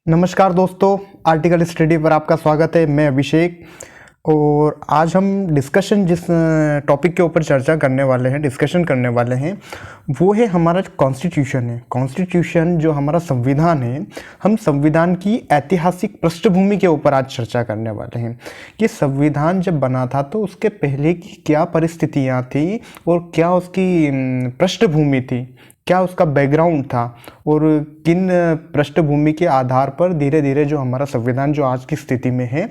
नमस्कार दोस्तों, article study पर आपका स्वागत है। मैं अभिषेक और आज हम जिस टॉपिक के ऊपर चर्चा करने वाले हैं, डिस्कशन करने वाले हैं, वो है हमारा कॉन्स्टिट्यूशन है। कॉन्स्टिट्यूशन जो हमारा संविधान है, हम संविधान की ऐतिहासिक पृष्ठभूमि के ऊपर आज चर्चा करने वाले हैं कि संविधान जब बना था तो उसके पहले की क्या परिस्थितियाँ थी और क्या उसकी पृष्ठभूमि थी, क्या उसका बैकग्राउंड था और किन पृष्ठभूमि के आधार पर धीरे धीरे जो हमारा संविधान जो आज की स्थिति में है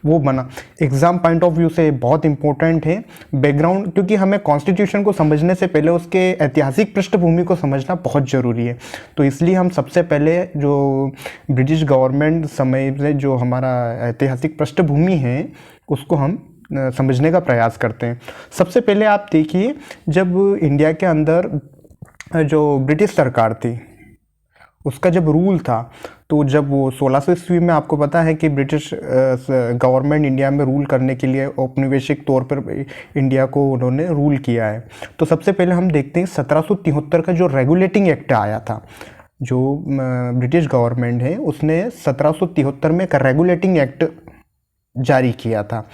वो बना। एग्ज़ाम पॉइंट ऑफ व्यू से बहुत इंपॉर्टेंट है बैकग्राउंड, क्योंकि हमें कॉन्स्टिट्यूशन को समझने से पहले उसके ऐतिहासिक पृष्ठभूमि को समझना बहुत ज़रूरी है। तो इसलिए हम सबसे पहले जो ब्रिटिश गवर्नमेंट समय से जो हमारा ऐतिहासिक पृष्ठभूमि है उसको हम समझने का प्रयास करते हैं। सबसे पहले आप देखिए, जब इंडिया के अंदर जो ब्रिटिश सरकार थी उसका जब रूल था, तो जब वो 1600 ईस्वी में, आपको पता है कि ब्रिटिश गवर्नमेंट इंडिया में रूल करने के लिए औपनिवेशिक तौर पर इंडिया को उन्होंने रूल किया है। तो सबसे पहले हम देखते हैं 1773 का जो रेगुलेटिंग एक्ट आया था, जो ब्रिटिश गवर्नमेंट है उसने 1773 में एक रेगुलेटिंग एक्ट जारी किया था।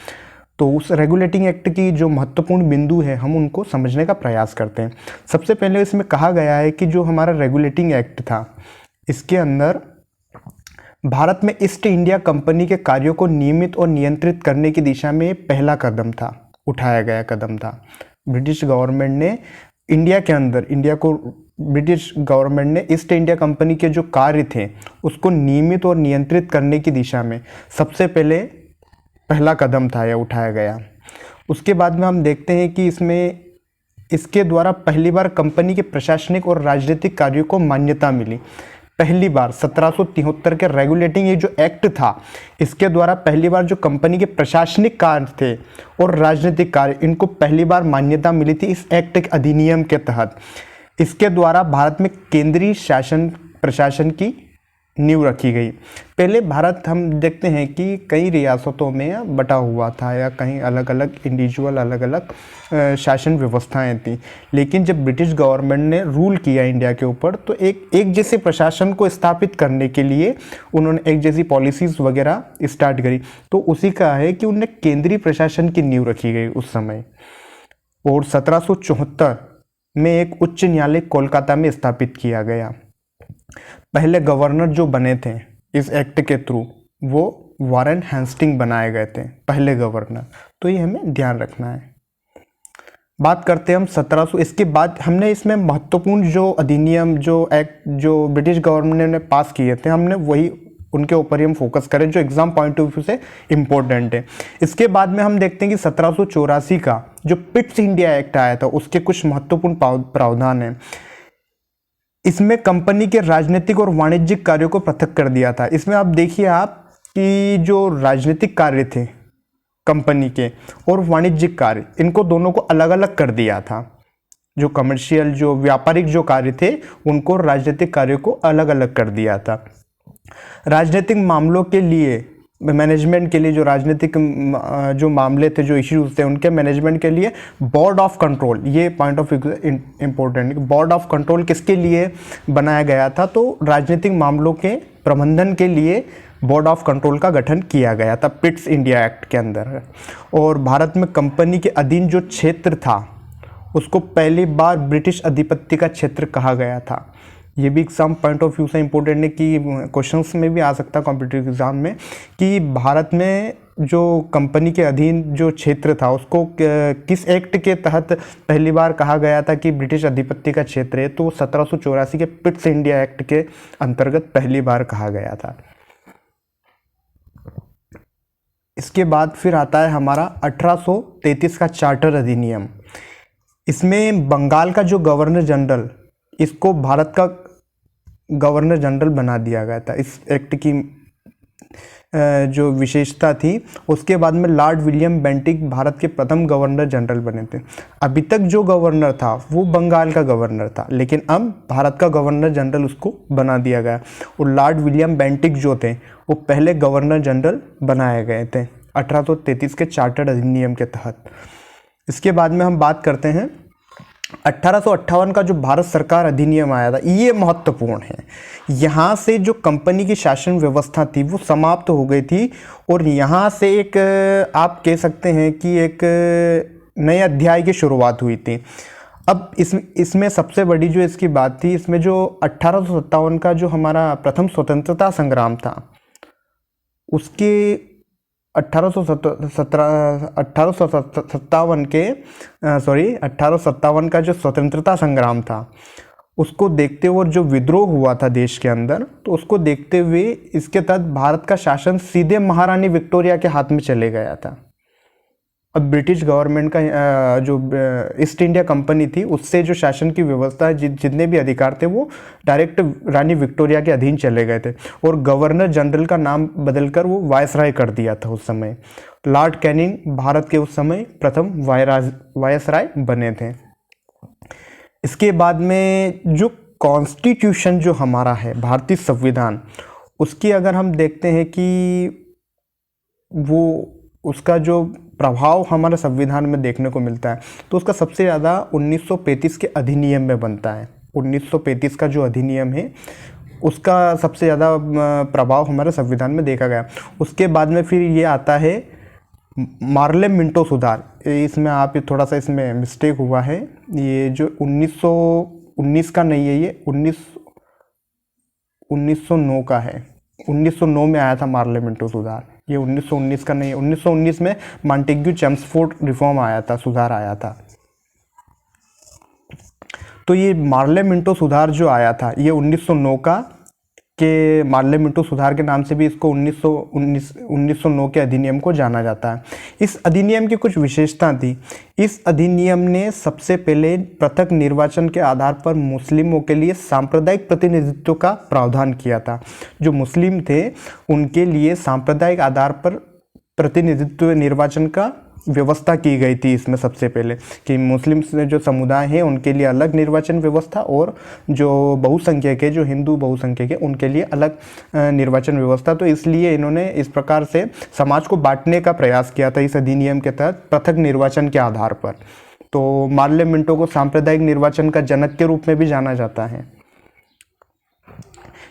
तो उस रेगुलेटिंग एक्ट की जो महत्वपूर्ण बिंदु है हम उनको समझने का प्रयास करते हैं। सबसे पहले इसमें कहा गया है कि जो हमारा रेगुलेटिंग एक्ट था, इसके अंदर भारत में ईस्ट इंडिया कंपनी के कार्यों को नियमित और नियंत्रित करने की दिशा में पहला कदम था, उठाया गया कदम था। ब्रिटिश गवर्नमेंट ने इंडिया के अंदर, इंडिया को ब्रिटिश गवर्नमेंट ने ईस्ट इंडिया कंपनी के जो कार्य थे उसको नियमित और नियंत्रित करने की दिशा में सबसे पहला कदम था यह उठाया गया। उसके बाद में हम देखते हैं कि इसके द्वारा पहली बार कंपनी के प्रशासनिक और राजनीतिक कार्यों को मान्यता मिली। पहली बार 1773 के रेगुलेटिंग ये जो एक्ट था, इसके द्वारा पहली बार जो कंपनी के प्रशासनिक कार्य थे और राजनीतिक कार्य, इनको पहली बार मान्यता मिली थी इस एक्ट के अधिनियम के तहत। इसके द्वारा भारत में केंद्रीय शासन प्रशासन की नींव रखी गई। पहले भारत हम देखते हैं कि कई रियासतों में बटा हुआ था या कहीं अलग अलग इंडिविजुअल अलग अलग शासन व्यवस्थाएं थी, लेकिन जब ब्रिटिश गवर्नमेंट ने रूल किया इंडिया के ऊपर तो एक जैसे प्रशासन को स्थापित करने के लिए उन्होंने एक जैसी पॉलिसीज वगैरह स्टार्ट करी। तो उसी का है कि उन्हें केंद्रीय प्रशासन की नींव रखी गई उस समय। और 1774 में एक उच्च न्यायालय कोलकाता में स्थापित किया गया। पहले गवर्नर जो बने थे इस एक्ट के थ्रू वो वारेन हेस्टिंग बनाए गए थे, पहले गवर्नर। तो ये हमें ध्यान रखना है। बात करते हैं हम 1700, इसके बाद हमने इसमें महत्वपूर्ण जो अधिनियम, जो एक्ट जो ब्रिटिश गवर्नमेंट ने पास किए थे, हमने वही उनके ऊपर ही हम फोकस करें जो एग्जाम पॉइंट ऑफ व्यू से इम्पोर्टेंट है। इसके बाद में हम देखते हैं कि 1784 का जो पिट्स इंडिया एक्ट आया था उसके कुछ महत्वपूर्ण प्रावधान हैं। इसमें कंपनी के राजनीतिक और वाणिज्यिक कार्यों को पृथक कर दिया था। इसमें आप देखिए कि जो राजनीतिक कार्य थे कंपनी के और वाणिज्यिक कार्य, इनको दोनों को अलग अलग कर दिया था। जो कमर्शियल, जो व्यापारिक जो कार्य थे उनको राजनीतिक कार्यों को अलग अलग कर दिया था। राजनीतिक मामलों के लिए, मैनेजमेंट के लिए, जो राजनीतिक जो मामले थे, जो इश्यूज थे, उनके मैनेजमेंट के लिए बोर्ड ऑफ कंट्रोल, ये point of view important, board of control किसके लिए बनाया गया था? तो राजनीतिक मामलों के प्रबंधन के लिए बोर्ड ऑफ कंट्रोल का गठन किया गया था पिट्स इंडिया एक्ट के अंदर। और भारत में कंपनी के अधीन जो क्षेत्र था उसको पहली बार ब्रिटिश अधिपत्य का क्षेत्र कहा गया था। ये भी एग्जाम पॉइंट ऑफ व्यू से इम्पोर्टेंट है कि क्वेश्चंस में भी आ सकता है कॉम्पिटिटिव एग्जाम में, कि भारत में जो कंपनी के अधीन जो क्षेत्र था उसको किस एक्ट के तहत पहली बार कहा गया था कि ब्रिटिश अधिपत्य का क्षेत्र है? तो 1784 के पिट्स इंडिया एक्ट के अंतर्गत पहली बार कहा गया था। इसके बाद फिर आता है हमारा 1833 का चार्टर अधिनियम। इसमें बंगाल का जो गवर्नर जनरल, इसको भारत का गवर्नर जनरल बना दिया गया था। इस एक्ट की जो विशेषता थी, उसके बाद में लॉर्ड विलियम बेंटिक भारत के प्रथम गवर्नर जनरल बने थे। अभी तक जो गवर्नर था वो बंगाल का गवर्नर था, लेकिन अब भारत का गवर्नर जनरल उसको बना दिया गया। और लॉर्ड विलियम बेंटिक जो थे वो पहले गवर्नर जनरल बनाए गए थे 1833 के चार्टर अधिनियम के तहत। इसके बाद में हम बात करते हैं 1858 का जो भारत सरकार अधिनियम आया था ये महत्वपूर्ण है। यहाँ से जो कंपनी की शासन व्यवस्था थी वो समाप्त हो गई थी और यहाँ से एक आप कह सकते हैं कि एक नए अध्याय की शुरुआत हुई थी। अब इसमें सबसे बड़ी जो इसकी बात थी, इसमें जो 1857 का जो हमारा प्रथम स्वतंत्रता संग्राम था उसके 1857 का जो स्वतंत्रता संग्राम था उसको देखते हुए और जो विद्रोह हुआ था देश के अंदर, तो उसको देखते हुए इसके तहत भारत का शासन सीधे महारानी विक्टोरिया के हाथ में चले गया था। अब ब्रिटिश गवर्नमेंट का जो ईस्ट इंडिया कंपनी थी उससे जो शासन की व्यवस्था जितने भी अधिकार थे वो डायरेक्ट रानी विक्टोरिया के अधीन चले गए थे और गवर्नर जनरल का नाम बदलकर वो वायसराय कर दिया था उस समय। लॉर्ड कैनिंग भारत के उस समय प्रथम वायसराय बने थे। इसके बाद में जो कॉन्स्टिट्यूशन जो हमारा है भारतीय संविधान, उसकी अगर हम देखते हैं कि वो उसका जो प्रभाव हमारे संविधान में देखने को मिलता है तो उसका सबसे ज़्यादा 1935 के अधिनियम में बनता है। 1935 का जो अधिनियम है उसका सबसे ज़्यादा प्रभाव हमारे संविधान में देखा गया। उसके बाद में फिर ये आता है मार्ले मिंटो सुधार। इसमें आप थोड़ा सा इसमें मिस्टेक हुआ है, ये जो 1919 का नहीं है, ये 1909 का है। 1909 में आया था मार्ले मिंटो सुधार, ये 1919 का नहीं है। 1919 में मॉन्टेग्यू चेम्सफोर्ड रिफॉर्म आया था, सुधार आया था। तो ये मार्ले मिंटो सुधार जो आया था ये 1909 का के मार्ले मिंटो सुधार के नाम से भी इसको 1909 के अधिनियम को जाना जाता है। इस अधिनियम की कुछ विशेषता थी। इस अधिनियम ने सबसे पहले पृथक निर्वाचन के आधार पर मुस्लिमों के लिए सांप्रदायिक प्रतिनिधित्व का प्रावधान किया था। जो मुस्लिम थे उनके लिए सांप्रदायिक आधार पर प्रतिनिधित्व निर्वाचन का व्यवस्था की गई थी इसमें सबसे पहले, कि मुस्लिम जो समुदाय हैं उनके लिए अलग निर्वाचन व्यवस्था और जो बहुसंख्यक है, जो हिंदू बहुसंख्यक है, उनके लिए अलग निर्वाचन व्यवस्था। तो इसलिए इन्होंने इस प्रकार से समाज को बांटने का प्रयास किया था इस अधिनियम के तहत पृथक निर्वाचन के आधार पर। तो मार्ले मिंटो को सांप्रदायिक निर्वाचन का जनक के रूप में भी जाना जाता है।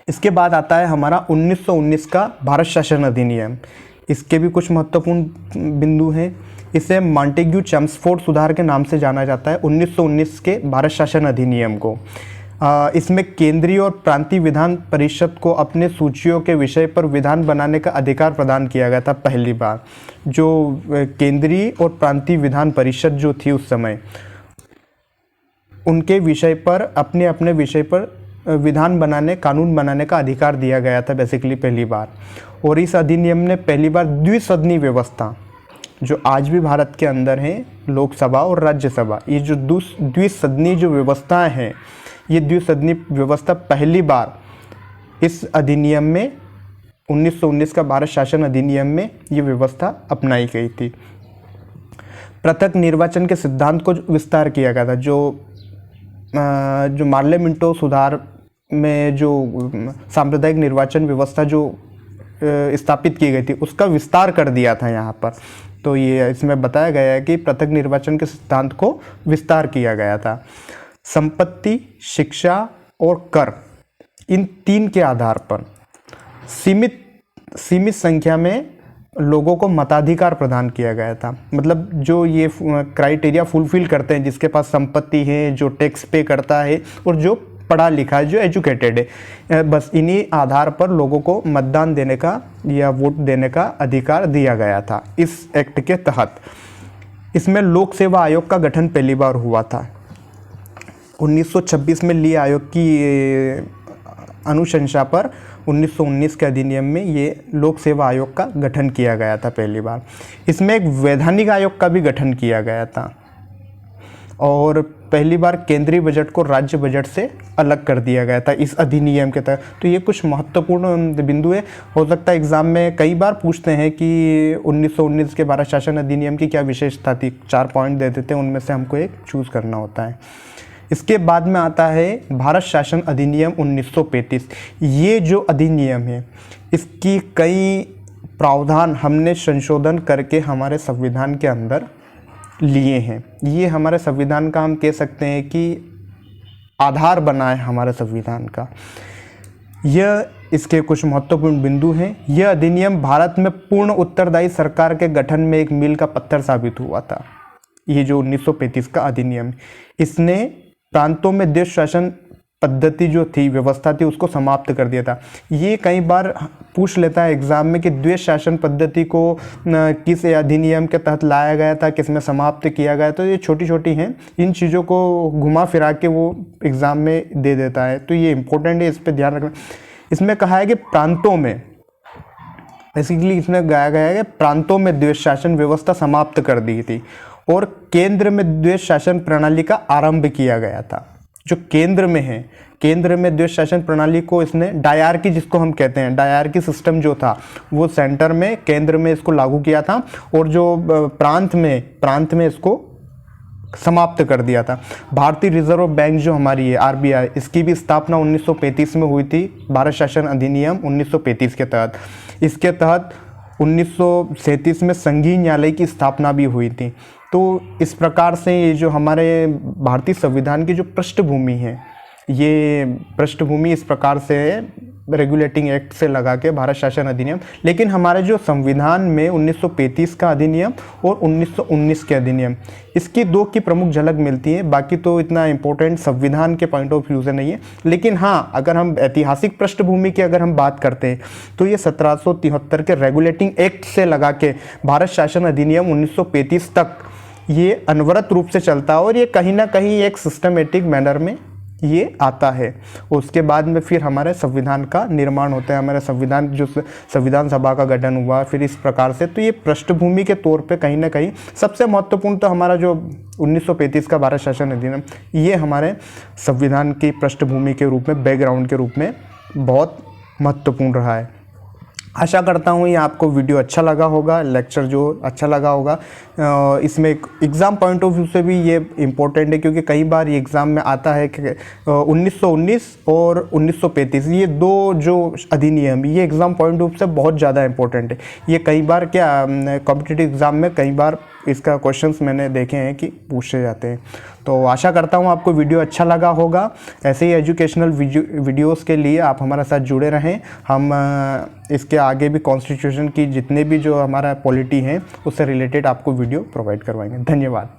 इसके बाद आता है हमारा 1919 का भारत शासन अधिनियम। इसके भी कुछ महत्वपूर्ण बिंदु हैं। इसे मॉन्टेग्यू चेम्सफोर्ड सुधार के नाम से जाना जाता है। 1919 के भारत शासन अधिनियम को इसमें केंद्रीय और प्रांतीय विधान परिषद को अपने सूचियों के विषय पर विधान बनाने का अधिकार प्रदान किया गया था पहली बार। जो केंद्रीय और प्रांतीय विधान परिषद जो थी उस समय, उनके विषय पर अपने अपने विषय पर विधान बनाने, कानून बनाने का अधिकार दिया गया था बेसिकली पहली बार। और इस अधिनियम ने पहली बार द्विसदनी व्यवस्था, जो आज भी भारत के अंदर है, लोकसभा और राज्यसभा, ये जो द्विसदनी जो व्यवस्थाएं हैं, ये द्विसदनी व्यवस्था पहली बार इस अधिनियम में 1919 का भारत शासन अधिनियम में ये व्यवस्था अपनाई गई थी। पृथक निर्वाचन के सिद्धांत को विस्तार किया गया था। जो मार्ले मिंटो सुधार में जो सांप्रदायिक निर्वाचन व्यवस्था जो स्थापित की गई थी उसका विस्तार कर दिया था यहाँ पर। तो ये इसमें बताया गया है कि पृथक निर्वाचन के सिद्धांत को विस्तार किया गया था। संपत्ति, शिक्षा और कर, इन तीन के आधार पर सीमित संख्या में लोगों को मताधिकार प्रदान किया गया था। मतलब जो ये क्राइटेरिया फुलफिल करते हैं, जिसके पास संपत्ति है, जो टैक्स पे करता है और जो पढ़ा लिखा है, जो एजुकेटेड है, बस इन्हीं आधार पर लोगों को मतदान देने का या वोट देने का अधिकार दिया गया था इस एक्ट के तहत। इसमें लोक सेवा आयोग का गठन पहली बार हुआ था। 1926 में ली आयोग की अनुशंसा पर 1919 के अधिनियम में ये लोक सेवा आयोग का गठन किया गया था पहली बार। इसमें एक वैधानिक आयोग का भी गठन किया गया था और पहली बार केंद्रीय बजट को राज्य बजट से अलग कर दिया गया था इस अधिनियम के तहत। तो ये कुछ महत्वपूर्ण बिंदु है। हो सकता है एग्जाम में कई बार पूछते हैं कि 1919 के भारत शासन अधिनियम की क्या विशेषता थी, 4 पॉइंट दे देते हैं, उनमें से हमको एक चूज़ करना होता है। इसके बाद में आता है भारत शासन अधिनियम 1935। ये जो अधिनियम है इसकी कई प्रावधान हमने संशोधन करके हमारे संविधान के अंदर लिए हैं। ये हमारे संविधान का हम कह सकते हैं कि आधार बना है हमारे संविधान का। यह इसके कुछ महत्वपूर्ण बिंदु हैं। यह अधिनियम भारत में पूर्ण उत्तरदायी सरकार के गठन में एक मील का पत्थर साबित हुआ था। ये जो 1935 का अधिनियम, इसने प्रांतों में देश शासन पद्धति जो थी, व्यवस्था थी, उसको समाप्त कर दिया था। ये कई बार पूछ लेता है एग्जाम में कि द्वेष शासन पद्धति को किस अधिनियम के तहत लाया गया था, किस में समाप्त किया गया। तो ये छोटी छोटी हैं, इन चीज़ों को घुमा फिरा के वो एग्ज़ाम में दे देता है, तो ये इंपॉर्टेंट है, इस पर ध्यान रखना। इसमें कहा है कि प्रांतों में, बेसिकली इसमें गाया गया है कि प्रांतों में द्वेष शासन व्यवस्था समाप्त कर दी थी और केंद्र में द्वेष शासन प्रणाली का आरंभ किया गया था। जो केंद्र में है, केंद्र में द्वेष शासन प्रणाली को इसने डायरकी, जिसको हम कहते हैं डायरकी सिस्टम जो था, वो सेंटर में, केंद्र में इसको लागू किया था और जो प्रांत में इसको समाप्त कर दिया था। भारतीय रिजर्व बैंक जो हमारी है आरबीआई, इसकी भी स्थापना 1935 में हुई थी, भारत शासन अधिनियम 1935 के तहत। इसके तहत 1937 में संघीय न्यायालय की स्थापना भी हुई थी। तो इस प्रकार से ये जो हमारे भारतीय संविधान की जो पृष्ठभूमि है, ये पृष्ठभूमि इस प्रकार से रेगुलेटिंग एक्ट से लगा के भारत शासन अधिनियम। लेकिन हमारे जो संविधान में 1935 का अधिनियम और 1919 के अधिनियम, इसकी दो की प्रमुख झलक मिलती है। बाकी तो इतना इम्पोर्टेंट संविधान के पॉइंट ऑफ व्यू से नहीं है। लेकिन हाँ, अगर हम ऐतिहासिक पृष्ठभूमि की अगर हम बात करते हैं तो ये 1773 के रेगुलेटिंग एक्ट से लगा के भारत शासन अधिनियम 1935 तक ये अनवरत रूप से चलता है और ये कहीं ना कहीं एक सिस्टमेटिक मैनर में ये आता है। उसके बाद में फिर हमारे संविधान का निर्माण होता है, हमारे संविधान जो संविधान सभा का गठन हुआ फिर इस प्रकार से। तो ये पृष्ठभूमि के तौर पे कहीं ना कहीं सबसे महत्वपूर्ण तो हमारा जो 1935 का भारत शासन अधिनियम, ये हमारे संविधान की पृष्ठभूमि के रूप में, बैकग्राउंड के रूप में बहुत महत्वपूर्ण रहा है। आशा करता हूँ ये आपको वीडियो अच्छा लगा होगा, लेक्चर जो अच्छा लगा होगा। इसमें एग्ज़ाम पॉइंट ऑफ व्यू से भी ये इम्पोर्टेंट है, क्योंकि कई बार ये एग्ज़ाम में आता है कि 1919 और 1935 ये दो जो अधिनियम, ये एग्ज़ाम पॉइंट ऑफ व्यू से बहुत ज़्यादा इम्पोर्टेंट है। ये कई बार क्या कॉम्पिटिटिव एग्ज़ाम में कई बार इसका क्वेश्चंस मैंने देखे हैं कि पूछे जाते हैं। तो आशा करता हूँ आपको वीडियो अच्छा लगा होगा। ऐसे ही एजुकेशनल वीडियोस के लिए आप हमारे साथ जुड़े रहें। हम इसके आगे भी कॉन्स्टिट्यूशन की जितने भी जो हमारा पॉलिटी हैं उससे रिलेटेड आपको वीडियो प्रोवाइड करवाएंगे। धन्यवाद।